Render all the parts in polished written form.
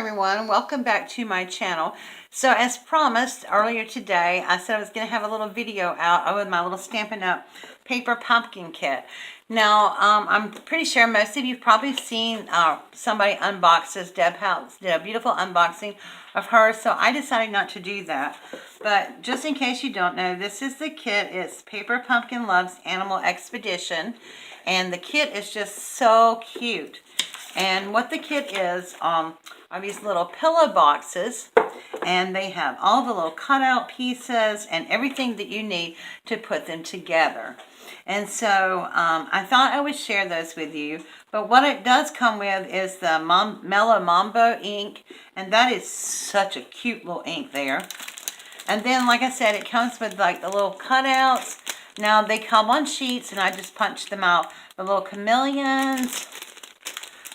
everyone, welcome back to my channel. So as promised earlier today, I said I was going to have a little video out with my little Stampin' Up! Paper pumpkin kit. Now, I'm pretty sure most of you have probably seen somebody unbox this. Deb House did a beautiful unboxing of hers, so I decided not to do that. But just in case you don't know, this is the kit. It's Paper Pumpkin Loves Animal Expedition, and the kit is just so cute. And what the kit is are these little pillow boxes, and they have all the little cutout pieces and everything that you need to put them together. And so I thought I would share those with you. But what it does come with is the Mellow Mambo ink, and that is such a cute little ink there. And then, like I said, it comes with like the little cutouts. Now they come on sheets, and I just punched them out. The little chameleons,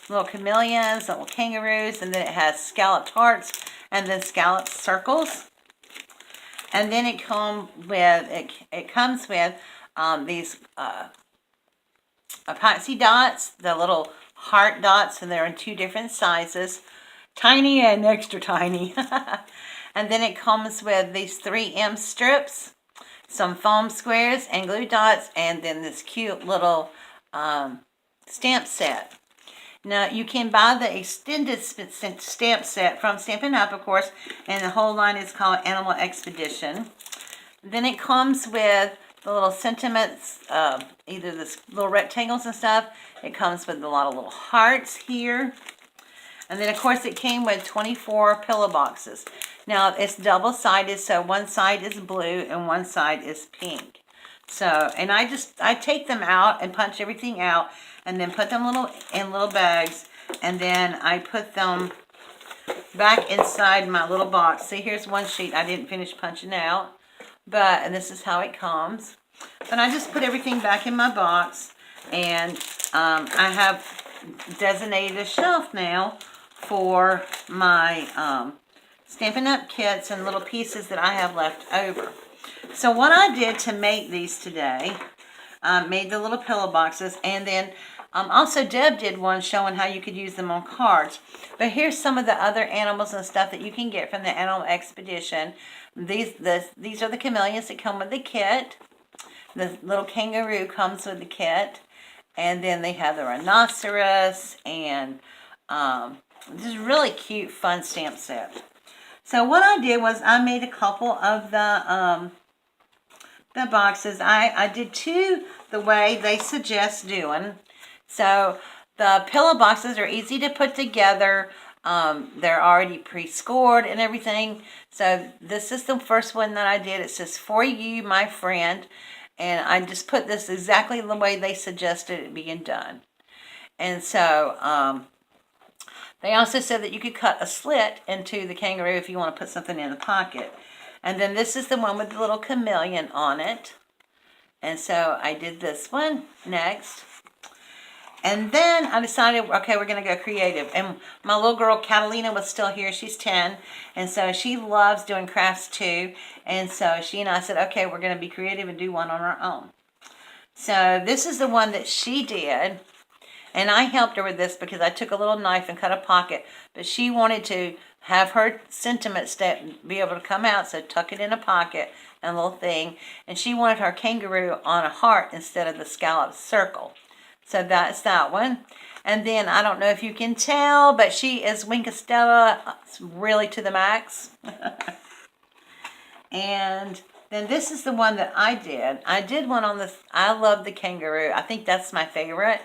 little kangaroos, and then it has scalloped hearts and then scalloped circles. And then it comes with these epoxy dots, the little heart dots, and they're in two different sizes, tiny and extra tiny. And then it comes with these 3M strips, some foam squares and glue dots, and then this cute little stamp set. Now, you can buy the extended stamp set from Stampin' Up, of course, and the whole line is called Animal Expedition. Then it comes with the little sentiments, either the little rectangles and stuff. It comes with a lot of little hearts here. And then, of course, it came with 24 pillow boxes. Now, it's double-sided, so one side is blue and one side is pink. So, and I take them out and punch everything out, and then put them in little bags, and then I put them back inside my little box. See, here's one sheet I didn't finish punching out, and this is how it comes. But I just put everything back in my box, and I have designated a shelf now for my Stampin' Up! Kits and little pieces that I have left over. So what I did to make these today, made the little pillow boxes, and then also Deb did one showing how you could use them on cards. But here's some of the other animals and stuff that you can get from the Animal Expedition. These are the chameleons that come with the kit. The little kangaroo comes with the kit. And then they have the rhinoceros, and this is really cute, fun stamp set. So what I did was I made a couple of the boxes. I did two the way they suggest doing. So the pillow boxes are easy to put together. They're already pre-scored and everything. So this is the first one that I did. It says, "For you, my friend." And I just put this exactly the way they suggested it being done. And so they also said that you could cut a slit into the kangaroo if you want to put something in the pocket. And then this is the one with the little chameleon on it. And so I did this one next. And then I decided, okay, we're going to go creative. And my little girl, Catalina, was still here. She's 10. And so she loves doing crafts too. And so she and I said, okay, we're going to be creative and do one on our own. So this is the one that she did. And I helped her with this because I took a little knife and cut a pocket. But she wanted to have her sentiment step be able to come out, so tuck it in a pocket and a little thing. And she wanted her kangaroo on a heart instead of the scalloped circle. So that's that one. And then, I don't know if you can tell, but she is Winkastella really to the max. And then this is the one that I did. I did one on this. I love the kangaroo. I think that's my favorite.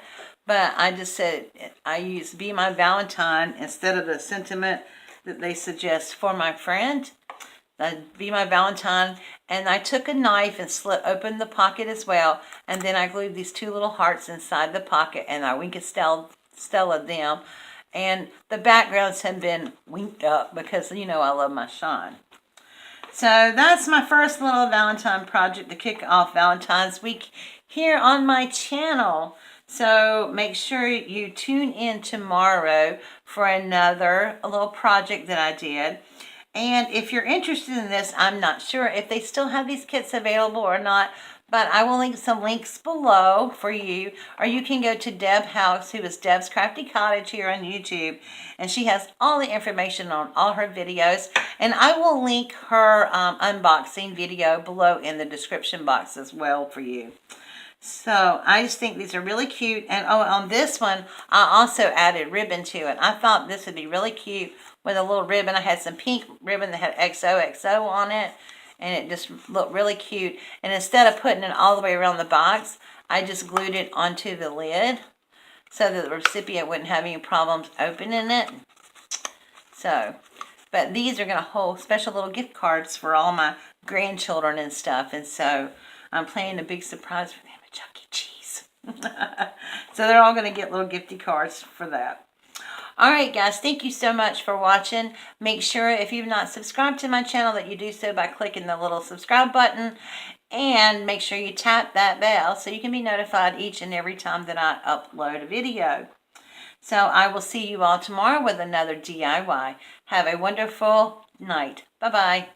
But I just said I used Be My Valentine instead of the sentiment that they suggest, "For my friend." Be My Valentine. And I took a knife and slit open the pocket as well. And then I glued these two little hearts inside the pocket, and I Winkastella them. And the backgrounds have been winked up because, you know, I love my shine. So that's my first little Valentine project to kick off Valentine's week here on my channel. So make sure you tune in tomorrow for another little project that I did. And if you're interested in this, I'm not sure if they still have these kits available or not, But I will link some links below for you, or you can go to Deb House, who is Deb's Crafty Cottage here on YouTube, and she has all the information on all her videos, and I will link her unboxing video below in the description box as well for you. So I just think these are really cute. And oh, on this one, I also added ribbon to it. I thought this would be really cute with a little ribbon. I had some pink ribbon that had XOXO on it, and it just looked really cute. And instead of putting it all the way around the box, I just glued it onto the lid so that the recipient wouldn't have any problems opening it. So, but these are going to hold special little gift cards for all my grandchildren and stuff. And so I'm planning a big surprise for them at Chuck E. Cheese. So they're all going to get little gifty cards for that. All right, guys, thank you so much for watching. Make sure if you've not subscribed to my channel that you do so by clicking the little subscribe button. And make sure you tap that bell so you can be notified each and every time that I upload a video. So I will see you all tomorrow with another DIY. Have a wonderful night. Bye-bye.